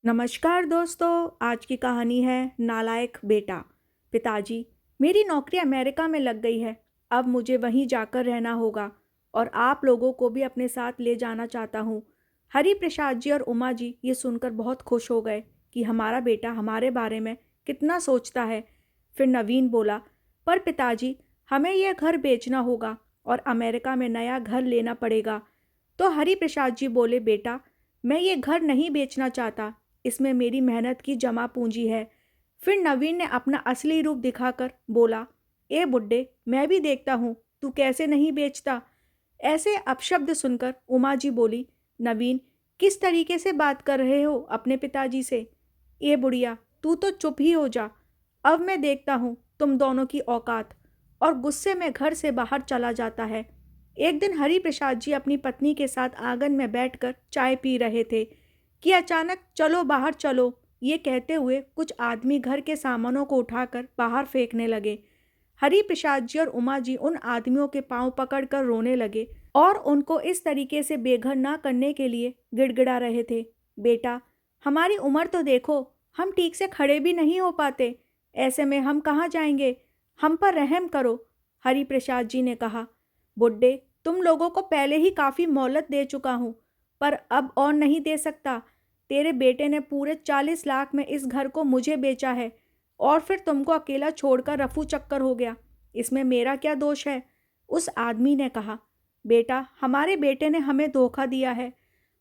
नमस्कार दोस्तों। आज की कहानी है नालायक बेटा। पिताजी, मेरी नौकरी अमेरिका में लग गई है। अब मुझे वहीं जाकर रहना होगा और आप लोगों को भी अपने साथ ले जाना चाहता हूँ। हरि प्रसाद जी और उमा जी ये सुनकर बहुत खुश हो गए कि हमारा बेटा हमारे बारे में कितना सोचता है। फिर नवीन बोला, पर पिताजी, हमें यह घर बेचना होगा और अमेरिका में नया घर लेना पड़ेगा। तो हरि प्रसाद जी बोले, बेटा, मैं ये घर नहीं बेचना चाहता। इसमें मेरी मेहनत की जमा पूंजी है। फिर नवीन ने अपना असली रूप दिखाकर बोला, ए बुड्ढे, मैं भी देखता हूँ तू कैसे नहीं बेचता। ऐसे अपशब्द सुनकर उमा जी बोली, नवीन, किस तरीके से बात कर रहे हो अपने पिताजी से? ए बुढ़िया, तू तो चुप ही हो जा। अब मैं देखता हूँ तुम दोनों की औकात। और गुस्से में घर से बाहर चला जाता है। एक दिन हरि प्रसाद जी अपनी पत्नी के साथ आंगन में बैठकर चाय पी रहे थे कि अचानक चलो बाहर चलो, ये कहते हुए कुछ आदमी घर के सामानों को उठाकर बाहर फेंकने लगे। हरि प्रसाद जी और उमा जी उन आदमियों के पांव पकड़कर रोने लगे और उनको इस तरीके से बेघर ना करने के लिए गिड़गिड़ा रहे थे। बेटा, हमारी उम्र तो देखो, हम ठीक से खड़े भी नहीं हो पाते। ऐसे में हम कहाँ जाएंगे? हम पर रहम करो। हरि प्रसाद जी ने कहा, बुड्ढे, तुम लोगों को पहले ही काफ़ी मोहलत दे चुका हूँ, पर अब और नहीं दे सकता। तेरे बेटे ने पूरे 40 लाख में इस घर को मुझे बेचा है और फिर तुमको अकेला छोड़कर रफू चक्कर हो गया। इसमें मेरा क्या दोष है? उस आदमी ने कहा, बेटा, हमारे बेटे ने हमें धोखा दिया है।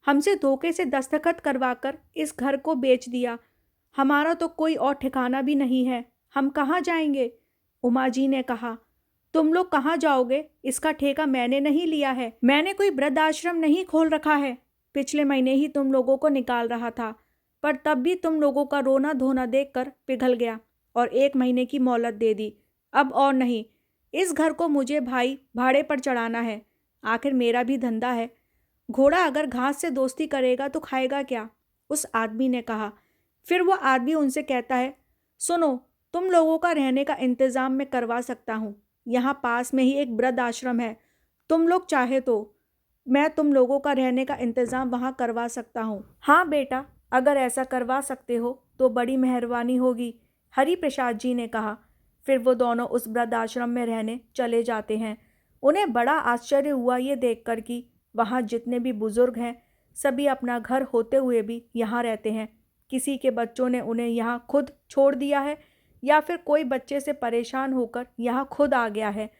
हमसे धोखे से दस्तखत करवाकर इस घर को बेच दिया। हमारा तो कोई और ठिकाना भी नहीं है। हम कहाँ जाएंगे? उमा जी ने कहा, तुम लोग कहाँ जाओगे? इसका ठेका मैंने नहीं लिया है। मैंने कोई वृद्ध आश्रम नहीं खोल रखा है। पिछले महीने ही तुम लोगों को निकाल रहा था, पर तब भी तुम लोगों का रोना धोना देखकर पिघल गया और 1 महीने की मोहलत दे दी। अब और नहीं। इस घर को मुझे भाई भाड़े पर चढ़ाना है। आखिर मेरा भी धंधा है। घोड़ा अगर घास से दोस्ती करेगा तो खाएगा क्या? उस आदमी ने कहा। फिर वो आदमी उनसे कहता है, सुनो, तुम लोगों का रहने का इंतजाम मैं करवा सकता हूँ। यहाँ पास में ही एक वृद्ध आश्रम है। तुम लोग चाहे तो मैं तुम लोगों का रहने का इंतजाम वहाँ करवा सकता हूँ। हाँ बेटा, अगर ऐसा करवा सकते हो तो बड़ी मेहरबानी होगी, हरि प्रसाद जी ने कहा। फिर वो दोनों उस वृद्ध आश्रम में रहने चले जाते हैं। उन्हें बड़ा आश्चर्य हुआ ये देखकर कि वहाँ जितने भी बुजुर्ग हैं सभी अपना घर होते हुए भी यहाँ रहते हैं। किसी के बच्चों ने उन्हें यहाँ खुद छोड़ दिया है या फिर कोई बच्चे से परेशान होकर यहाँ खुद आ गया है।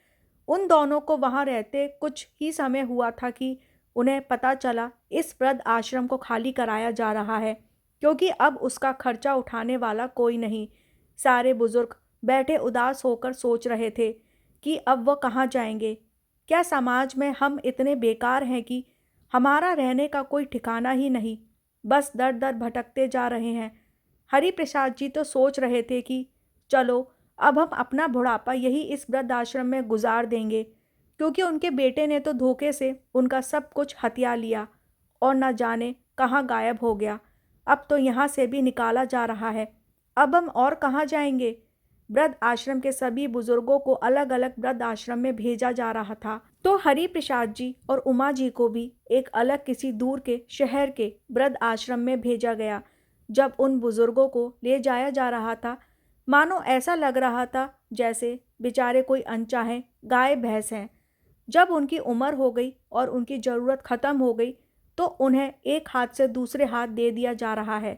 उन दोनों को वहाँ रहते कुछ ही समय हुआ था कि उन्हें पता चला इस वृद्ध आश्रम को खाली कराया जा रहा है, क्योंकि अब उसका खर्चा उठाने वाला कोई नहीं। सारे बुजुर्ग बैठे उदास होकर सोच रहे थे कि अब वह कहाँ जाएंगे। क्या समाज में हम इतने बेकार हैं कि हमारा रहने का कोई ठिकाना ही नहीं, बस दर दर भटकते जा रहे हैं। हरि प्रसाद जी तो सोच रहे थे कि चलो, अब हम अपना बुढ़ापा यही इस वृद्ध आश्रम में गुजार देंगे, क्योंकि उनके बेटे ने तो धोखे से उनका सब कुछ हथिया लिया और न जाने कहाँ गायब हो गया। अब तो यहाँ से भी निकाला जा रहा है। अब हम और कहाँ जाएंगे? वृद्ध आश्रम के सभी बुजुर्गों को अलग अलग वृद्ध आश्रम में भेजा जा रहा था, तो हरि प्रसाद जी और उमा जी को भी एक अलग किसी दूर के शहर के वृद्ध आश्रम में भेजा गया। जब उन बुजुर्गों को ले जाया जा रहा था, मानो ऐसा लग रहा था जैसे बेचारे कोई अनचाहे गाय भैंस हैं। जब उनकी उम्र हो गई और उनकी ज़रूरत ख़त्म हो गई, तो उन्हें एक हाथ से दूसरे हाथ दे दिया जा रहा है।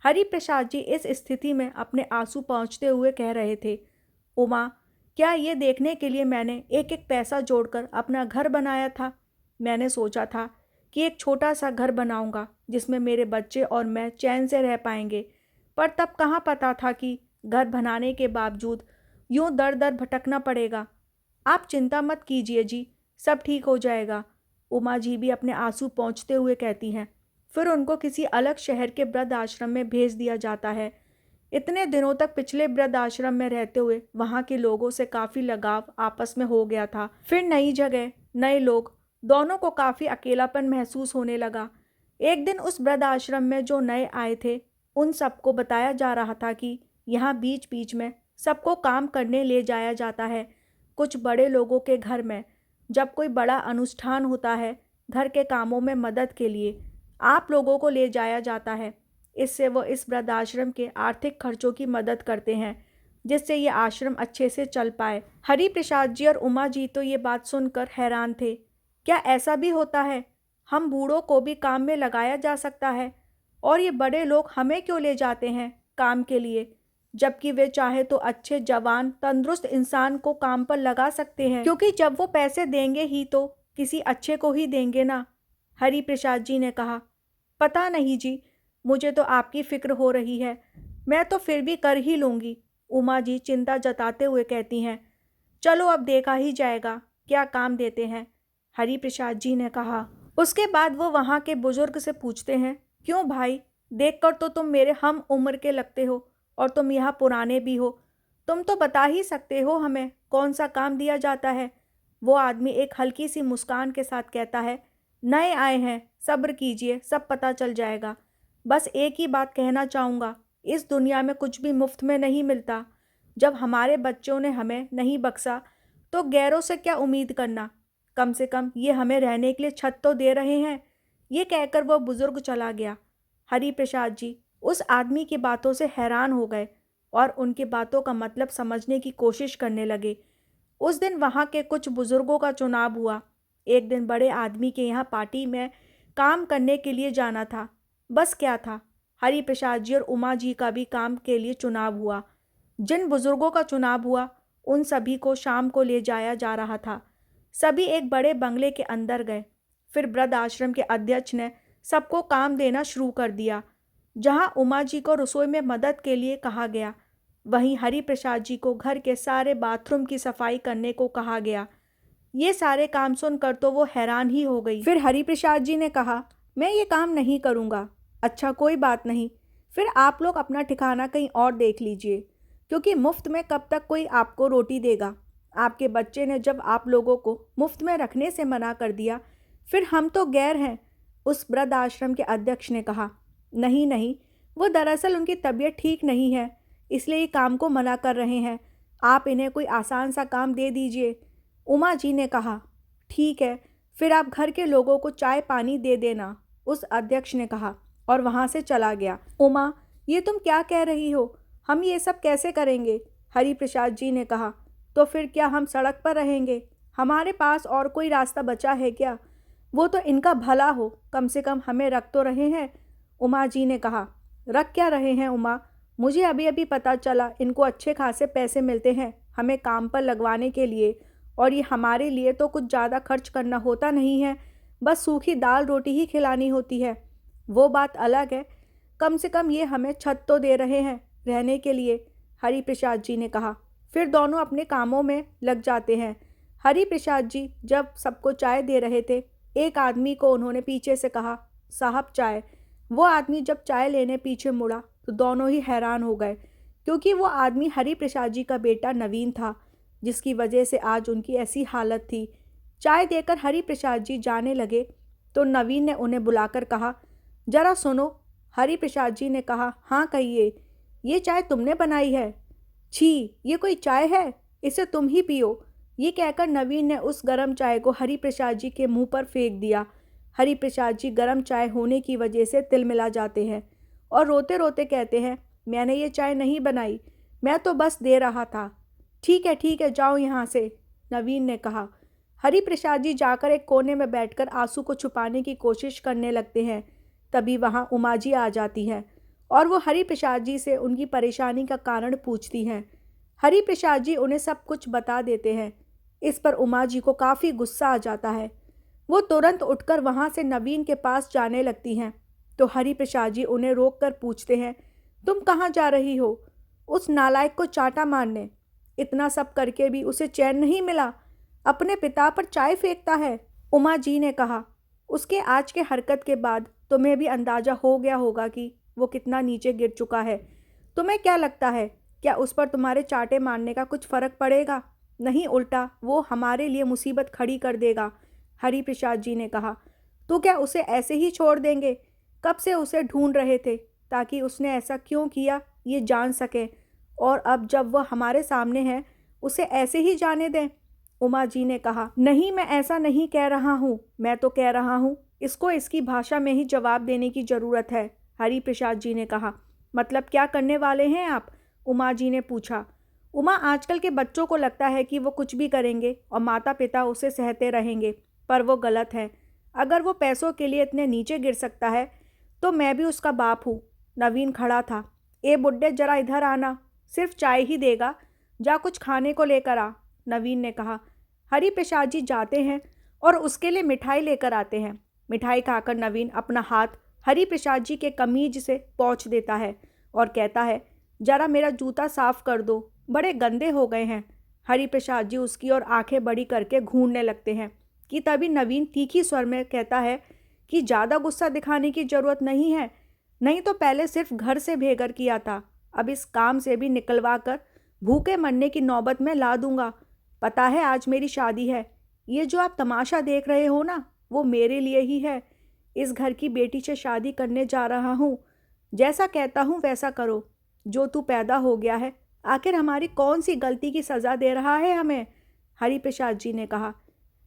हरि प्रसाद जी इस स्थिति में अपने आंसू पोंछते हुए कह रहे थे, उमा, क्या ये देखने के लिए मैंने एक एक पैसा जोड़कर अपना घर बनाया था? मैंने सोचा था कि एक छोटा सा घर बनाऊंगा जिसमें मेरे बच्चे और मैं चैन से रह पाएंगे, पर तब कहाँ पता था कि घर बनाने के बावजूद यूं दर दर भटकना पड़ेगा। आप चिंता मत कीजिए जी, सब ठीक हो जाएगा। उमा जी भी अपने आंसू पोंछते हुए कहती हैं। फिर उनको किसी अलग शहर के वृद्ध आश्रम में भेज दिया जाता है। इतने दिनों तक पिछले वृद्ध आश्रम में रहते हुए वहाँ के लोगों से काफ़ी लगाव आपस में हो गया था। फिर नई जगह, नए लोग, दोनों को काफ़ी अकेलापन महसूस होने लगा। एक दिन उस वृद्ध आश्रम में जो नए आए थे, उन सबको बताया जा रहा था कि यहाँ बीच बीच में सबको काम करने ले जाया जाता है। कुछ बड़े लोगों के घर में जब कोई बड़ा अनुष्ठान होता है, घर के कामों में मदद के लिए आप लोगों को ले जाया जाता है। इससे वो इस वृद्धाश्रम के आर्थिक खर्चों की मदद करते हैं, जिससे ये आश्रम अच्छे से चल पाए। हरि प्रसाद जी और उमा जी तो ये बात सुनकर हैरान थे। क्या ऐसा भी होता है? हम बूढ़ों को भी काम में लगाया जा सकता है, और ये बड़े लोग हमें क्यों ले जाते हैं काम के लिए, जबकि वे चाहे तो अच्छे जवान तंदुरुस्त इंसान को काम पर लगा सकते हैं, क्योंकि जब वो पैसे देंगे ही तो किसी अच्छे को ही देंगे ना। हरि प्रसाद जी ने कहा, पता नहीं जी, मुझे तो आपकी फिक्र हो रही है। मैं तो फिर भी कर ही लूँगी। उमा जी चिंता जताते हुए कहती हैं। चलो अब देखा ही जाएगा क्या काम देते हैं, हरि प्रसाद जी ने कहा। उसके बाद वो वहाँ के बुजुर्ग से पूछते हैं, क्यों भाई, देखकर तो तुम मेरे हम उम्र के लगते हो और तुम यहाँ पुराने भी हो। तुम तो बता ही सकते हो हमें कौन सा काम दिया जाता है। वो आदमी एक हल्की सी मुस्कान के साथ कहता है, नए आए हैं, सब्र कीजिए, सब पता चल जाएगा। बस एक ही बात कहना चाहूँगा, इस दुनिया में कुछ भी मुफ्त में नहीं मिलता। जब हमारे बच्चों ने हमें नहीं बख्शा तो गैरों से क्या उम्मीद करना। कम से कम ये हमें रहने के लिए छत तो दे रहे हैं। ये कहकर वह बुजुर्ग चला गया। हरि प्रसाद जी उस आदमी की बातों से हैरान हो गए और उनकी बातों का मतलब समझने की कोशिश करने लगे। उस दिन वहाँ के कुछ बुजुर्गों का चुनाव हुआ। एक दिन बड़े आदमी के यहाँ पार्टी में काम करने के लिए जाना था। बस क्या था, हरि प्रसाद जी और उमा जी का भी काम के लिए चुनाव हुआ। जिन बुजुर्गों का चुनाव हुआ उन सभी को शाम को ले जाया जा रहा था। सभी एक बड़े बंगले के अंदर गए। फिर वृद्ध आश्रम के अध्यक्ष ने सबको काम देना शुरू कर दिया। जहाँ उमा जी को रसोई में मदद के लिए कहा गया, वहीं हरि प्रसाद जी को घर के सारे बाथरूम की सफाई करने को कहा गया। ये सारे काम सुनकर तो वो हैरान ही हो गई। फिर हरि प्रसाद जी ने कहा, मैं ये काम नहीं करूँगा। अच्छा कोई बात नहीं, फिर आप लोग अपना ठिकाना कहीं और देख लीजिए, क्योंकि मुफ्त में कब तक कोई आपको रोटी देगा। आपके बच्चे ने जब आप लोगों को मुफ्त में रखने से मना कर दिया, फिर हम तो गैर हैं। उस वृद्ध आश्रम के अध्यक्ष ने कहा, नहीं नहीं, वो दरअसल उनकी तबीयत ठीक नहीं है, इसलिए ये काम को मना कर रहे हैं। आप इन्हें कोई आसान सा काम दे दीजिए। उमा जी ने कहा, ठीक है, फिर आप घर के लोगों को चाय पानी दे देना, उस अध्यक्ष ने कहा और वहाँ से चला गया। उमा, ये तुम क्या कह रही हो? हम ये सब कैसे करेंगे? हरि प्रसाद जी ने कहा, तो फिर क्या हम सड़क पर रहेंगे? हमारे पास और कोई रास्ता बचा है क्या? वो तो इनका भला हो, कम से कम हमें रख तो रहे हैं। उमा जी ने कहा, रख क्या रहे हैं उमा? मुझे अभी अभी पता चला इनको अच्छे खासे पैसे मिलते हैं हमें काम पर लगवाने के लिए, और ये हमारे लिए तो कुछ ज़्यादा खर्च करना होता नहीं है, बस सूखी दाल रोटी ही खिलानी होती है। वो बात अलग है, कम से कम ये हमें छत तो दे रहे हैं रहने के लिए, हरि प्रसाद जी ने कहा। फिर दोनों अपने कामों में लग जाते हैं। हरि प्रसाद जी जब सबको चाय दे रहे थे, एक आदमी को उन्होंने पीछे से कहा, साहब चाय। वो आदमी जब चाय लेने पीछे मुड़ा तो दोनों ही हैरान हो गए, क्योंकि वो आदमी हरि प्रसाद जी का बेटा नवीन था, जिसकी वजह से आज उनकी ऐसी हालत थी। चाय देकर हरि प्रसाद जी जाने लगे तो नवीन ने उन्हें बुलाकर कहा, जरा सुनो। हरि प्रसाद जी ने कहा, हाँ कहिए, ये चाय तुमने बनाई है? छी, ये कोई चाय है? इसे तुम ही पियो। ये कहकर नवीन ने उस गर्म चाय को हरि प्रसाद जी के मुंह पर फेंक दिया। हरि प्रसाद जी गर्म चाय होने की वजह से तिलमिला जाते हैं और रोते रोते कहते हैं, मैंने ये चाय नहीं बनाई, मैं तो बस दे रहा था। ठीक है, जाओ यहाँ से, नवीन ने कहा। हरि प्रसाद जी जाकर एक कोने में बैठकर आंसू को छुपाने की कोशिश करने लगते हैं। तभी वहाँ उमा जी आ जाती हैं और वो हरि प्रसाद जी से उनकी परेशानी का कारण पूछती हैं। हरि प्रसाद जी उन्हें सब कुछ बता देते हैं। इस पर उमा जी को काफ़ी गुस्सा आ जाता है। वो तुरंत उठकर वहाँ से नवीन के पास जाने लगती हैं, तो हरि प्रसाद जी उन्हें रोक कर पूछते हैं, तुम कहाँ जा रही हो? उस नालायक को चाटा मारने। इतना सब करके भी उसे चैन नहीं मिला, अपने पिता पर चाय फेंकता है। उमा जी ने कहा, उसके आज के हरकत के बाद तुम्हें भी अंदाजा हो गया होगा कि वो कितना नीचे गिर चुका है। तुम्हें क्या लगता है, क्या उस पर तुम्हारे चाटे मारने का कुछ फ़र्क पड़ेगा? नहीं, उल्टा वो हमारे लिए मुसीबत खड़ी कर देगा, हरि प्रसाद जी ने कहा। तो क्या उसे ऐसे ही छोड़ देंगे? कब से उसे ढूंढ रहे थे ताकि उसने ऐसा क्यों किया ये जान सके, और अब जब वह हमारे सामने है उसे ऐसे ही जाने दें? उमा जी ने कहा, नहीं, मैं ऐसा नहीं कह रहा हूँ, मैं तो कह रहा हूँ इसको इसकी भाषा में ही जवाब देने की ज़रूरत है, हरि प्रसाद जी ने कहा। मतलब क्या करने वाले हैं आप? उमा जी ने पूछा। उमा, आजकल के बच्चों को लगता है कि वो कुछ भी करेंगे और माता पिता उसे सहते रहेंगे, पर वो गलत है। अगर वो पैसों के लिए इतने नीचे गिर सकता है तो मैं भी उसका बाप हूँ। नवीन खड़ा था। ए बुड्ढे, जरा इधर आना, सिर्फ चाय ही देगा, जा कुछ खाने को लेकर आ, नवीन ने कहा। हरि प्रसाद जी जाते हैं और उसके लिए मिठाई लेकर आते हैं। मिठाई खाकर नवीन अपना हाथ हरि प्रसाद जी के कमीज से पोंछ देता है और कहता है, जरा मेरा जूता साफ कर दो, बड़े गंदे हो गए हैं। हरि प्रसाद जी उसकी ओर आंखें बड़ी करके घूरने लगते हैं कि तभी नवीन तीखी स्वर में कहता है कि ज़्यादा गुस्सा दिखाने की ज़रूरत नहीं है, नहीं तो पहले सिर्फ घर से भेगर किया था, अब इस काम से भी निकलवा कर भूखे मरने की नौबत में ला दूंगा। पता है आज मेरी शादी है, ये जो आप तमाशा देख रहे हो ना, वो मेरे लिए ही है। इस घर की बेटी से शादी करने जा रहा हूँ। जैसा कहता हूँ वैसा करो। जो तू पैदा हो गया है, आखिर हमारी कौन सी गलती की सज़ा दे रहा है हमें? हरि प्रसाद जी ने कहा।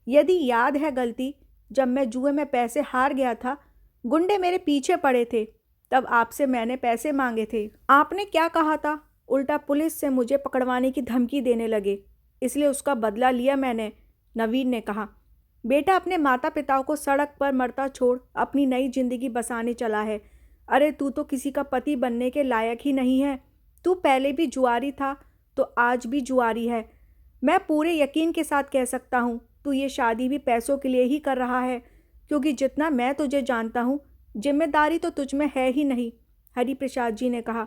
यदि याद है गलती, जब मैं जुए में पैसे हार गया था, गुंडे मेरे पीछे पड़े थे, तब आपसे मैंने पैसे मांगे थे। आपने क्या कहा था? उल्टा पुलिस से मुझे पकड़वाने की धमकी देने लगे, इसलिए उसका बदला लिया मैंने, नवीन ने कहा। बेटा, अपने माता पिता को सड़क पर मरता छोड़ अपनी नई जिंदगी बसाने चला है। अरे तू तो किसी का पति बनने के लायक ही नहीं है। तू पहले भी जुआरी था तो आज भी जुआरी है। मैं पूरे यकीन के साथ कह सकता हूँ तू ये शादी भी पैसों के लिए ही कर रहा है, क्योंकि जितना मैं तुझे जानता हूँ, जिम्मेदारी तो तुझ में है ही नहीं, हरि प्रसाद जी ने कहा।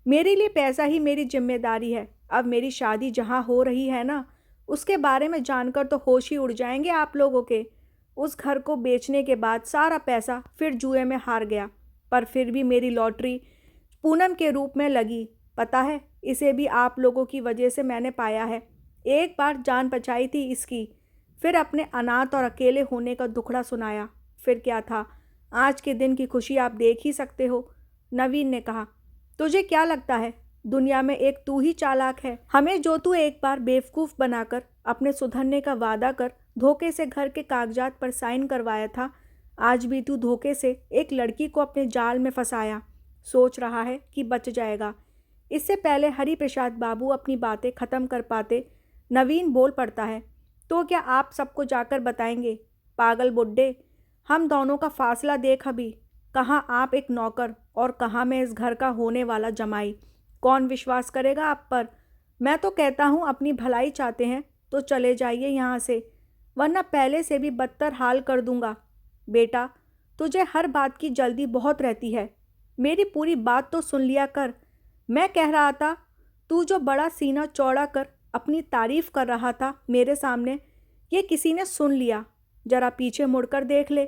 मेरे लिए पैसा ही मेरी जिम्मेदारी है। अब मेरी शादी जहाँ हो रही है ना, उसके बारे में जानकर तो होश ही उड़ जाएंगे आप लोगों के। उस घर को बेचने के बाद सारा पैसा फिर जुए में हार गया, पर फिर भी मेरी लॉटरी पूनम के रूप में लगी। पता है, इसे भी आप लोगों की वजह से मैंने पाया है। एक बार जान बचाई थी इसकी, फिर अपने अनाथ और अकेले होने का दुखड़ा सुनाया। फिर क्या था, आज के दिन की खुशी आप देख ही सकते हो, नवीन ने कहा। तुझे क्या लगता है दुनिया में एक तू ही चालाक है? हमें जो तू एक बार बेवकूफ़ बनाकर अपने सुधरने का वादा कर धोखे से घर के कागजात पर साइन करवाया था, आज भी तू धोखे से एक लड़की को अपने जाल में फंसाया, सोच रहा है कि बच जाएगा। इससे पहले हरि प्रसाद बाबू अपनी बातें ख़त्म कर पाते, नवीन बोल पड़ता है। तो क्या आप सबको जाकर बताएंगे? पागल बुड्ढे, हम दोनों का फासला देख अभी। कहाँ आप एक नौकर और कहाँ मैं इस घर का होने वाला जमाई। कौन विश्वास करेगा आप पर? मैं तो कहता हूँ अपनी भलाई चाहते हैं तो चले जाइए यहाँ से, वरना पहले से भी बदतर हाल कर दूंगा। बेटा, तुझे हर बात की जल्दी बहुत रहती है, मेरी पूरी बात तो सुन लिया कर। मैं कह रहा था, तू जो बड़ा सीना चौड़ा कर अपनी तारीफ कर रहा था मेरे सामने, ये किसी ने सुन लिया। जरा पीछे मुड़कर देख ले।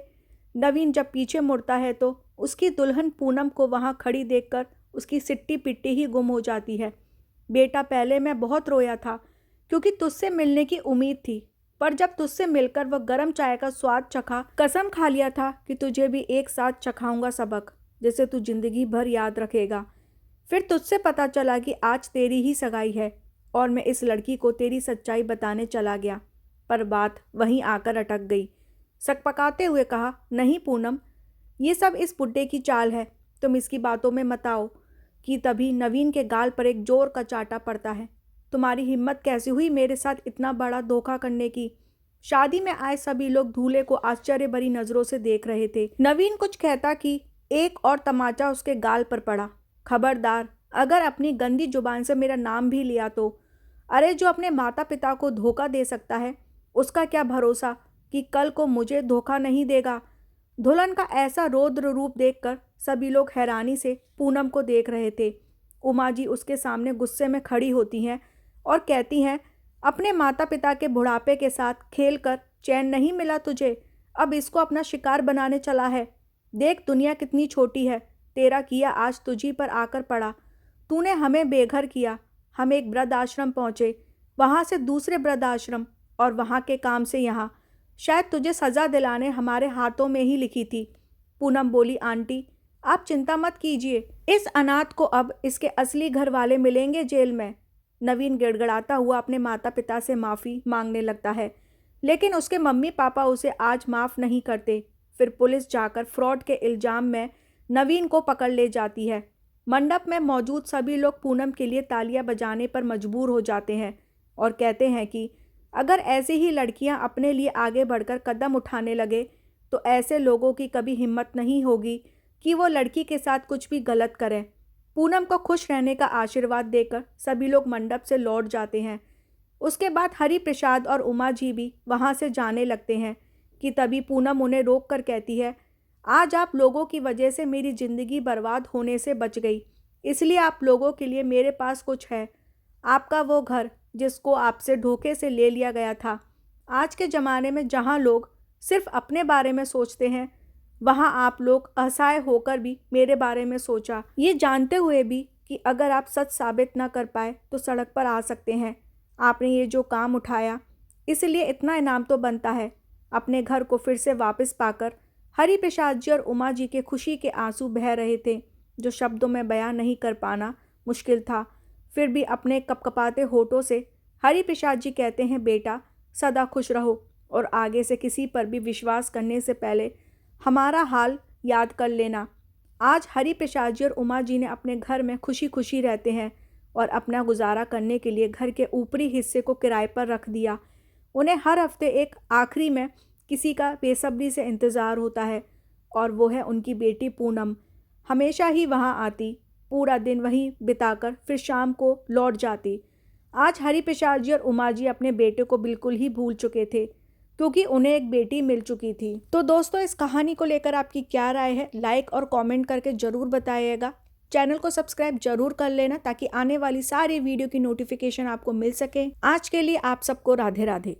नवीन जब पीछे मुड़ता है तो उसकी दुल्हन पूनम को वहाँ खड़ी देखकर उसकी सिट्टी पिट्टी ही गुम हो जाती है। बेटा, पहले मैं बहुत रोया था क्योंकि तुझसे मिलने की उम्मीद थी, पर जब तुझसे मिलकर वह गर्म चाय का स्वाद चखा, कसम खा लिया था कि तुझे भी एक साथ चखाऊंगा सबक, जिसे तू जिंदगी भर याद रखेगा। फिर तुझसे पता चला कि आज तेरी ही सगाई है और मैं इस लड़की को तेरी सच्चाई बताने चला गया, पर बात वहीं आकर अटक गई। सकपकाते हुए कहा, नहीं पूनम, ये सब इस बुड्ढे की चाल है, तुम इसकी बातों में मत आओ। कि तभी नवीन के गाल पर एक जोर का चाटा पड़ता है। तुम्हारी हिम्मत कैसे हुई मेरे साथ इतना बड़ा धोखा करने की? शादी में आए सभी लोग दूल्हे को आश्चर्य भरी नजरों से देख रहे थे। नवीन कुछ कहता कि एक और तमाचा उसके गाल पर पड़ा। खबरदार, अगर अपनी गंदी जुबान से मेरा नाम भी लिया तो। अरे जो अपने माता पिता को धोखा दे सकता है, उसका क्या भरोसा कि कल को मुझे धोखा नहीं देगा। दुल्हन का ऐसा रौद्र रूप देखकर सभी लोग हैरानी से पूनम को देख रहे थे। उमा जी उसके सामने गुस्से में खड़ी होती हैं और कहती हैं, अपने माता पिता के बुढ़ापे के साथ खेलकर चैन नहीं मिला तुझे, अब इसको अपना शिकार बनाने चला है। देख दुनिया कितनी छोटी है, तेरा किया आज तुझी पर आकर पड़ा। तूने हमें बेघर किया, हम एक वृद्ध आश्रम पहुँचे, वहाँ से दूसरे वृद्ध आश्रम और वहाँ के काम से यहाँ। शायद तुझे सज़ा दिलाने हमारे हाथों में ही लिखी थी। पूनम बोली, आंटी आप चिंता मत कीजिए, इस अनाथ को अब इसके असली घर वाले मिलेंगे जेल में। नवीन गिड़गिड़ाता हुआ अपने माता पिता से माफ़ी मांगने लगता है, लेकिन उसके मम्मी पापा उसे आज माफ़ नहीं करते। फिर पुलिस जाकर फ्रॉड के इल्ज़ाम में नवीन को पकड़ ले जाती है। मंडप में मौजूद सभी लोग पूनम के लिए तालियां बजाने पर मजबूर हो जाते हैं और कहते हैं कि अगर ऐसे ही लड़कियां अपने लिए आगे बढ़कर कदम उठाने लगे तो ऐसे लोगों की कभी हिम्मत नहीं होगी कि वो लड़की के साथ कुछ भी गलत करें। पूनम को खुश रहने का आशीर्वाद देकर सभी लोग मंडप से लौट जाते हैं। उसके बाद हरि प्रसाद और उमा जी भी वहाँ से जाने लगते हैं कि तभी पूनम उन्हें रोक कर कहती है, आज आप लोगों की वजह से मेरी ज़िंदगी बर्बाद होने से बच गई, इसलिए आप लोगों के लिए मेरे पास कुछ है, आपका वो घर जिसको आपसे धोखे से ले लिया गया था। आज के ज़माने में जहाँ लोग सिर्फ अपने बारे में सोचते हैं, वहाँ आप लोग असहाय होकर भी मेरे बारे में सोचा, ये जानते हुए भी कि अगर आप सच साबित ना कर पाए तो सड़क पर आ सकते हैं। आपने ये जो काम उठाया, इसलिए इतना इनाम तो बनता है। अपने घर को फिर से वापस पाकर हरि प्रसाद जी और उमा जी के खुशी के आंसू बह रहे थे, जो शब्दों में बयान नहीं कर पाना मुश्किल था। फिर भी अपने कपकपाते होठों से हरि प्रसाद जी कहते हैं, बेटा सदा खुश रहो और आगे से किसी पर भी विश्वास करने से पहले हमारा हाल याद कर लेना। आज हरि प्रसाद जी और उमा जी ने अपने घर में खुशी खुशी रहते हैं और अपना गुजारा करने के लिए घर के ऊपरी हिस्से को किराए पर रख दिया। उन्हें हर हफ्ते एक आखिरी में किसी का बेसब्री से इंतज़ार होता है और वो है उनकी बेटी पूनम। हमेशा ही वहाँ आती, पूरा दिन वहीं बिताकर फिर शाम को लौट जाती। आज हरि प्रसाद जी और उमा जी अपने बेटे को बिल्कुल ही भूल चुके थे क्योंकि उन्हें एक बेटी मिल चुकी थी। तो दोस्तों, इस कहानी को लेकर आपकी क्या राय है, लाइक और कमेंट करके ज़रूर बताइएगा। चैनल को सब्सक्राइब जरूर कर लेना ताकि आने वाली सारी वीडियो की नोटिफिकेशन आपको मिल सके। आज के लिए आप सबको राधे राधे।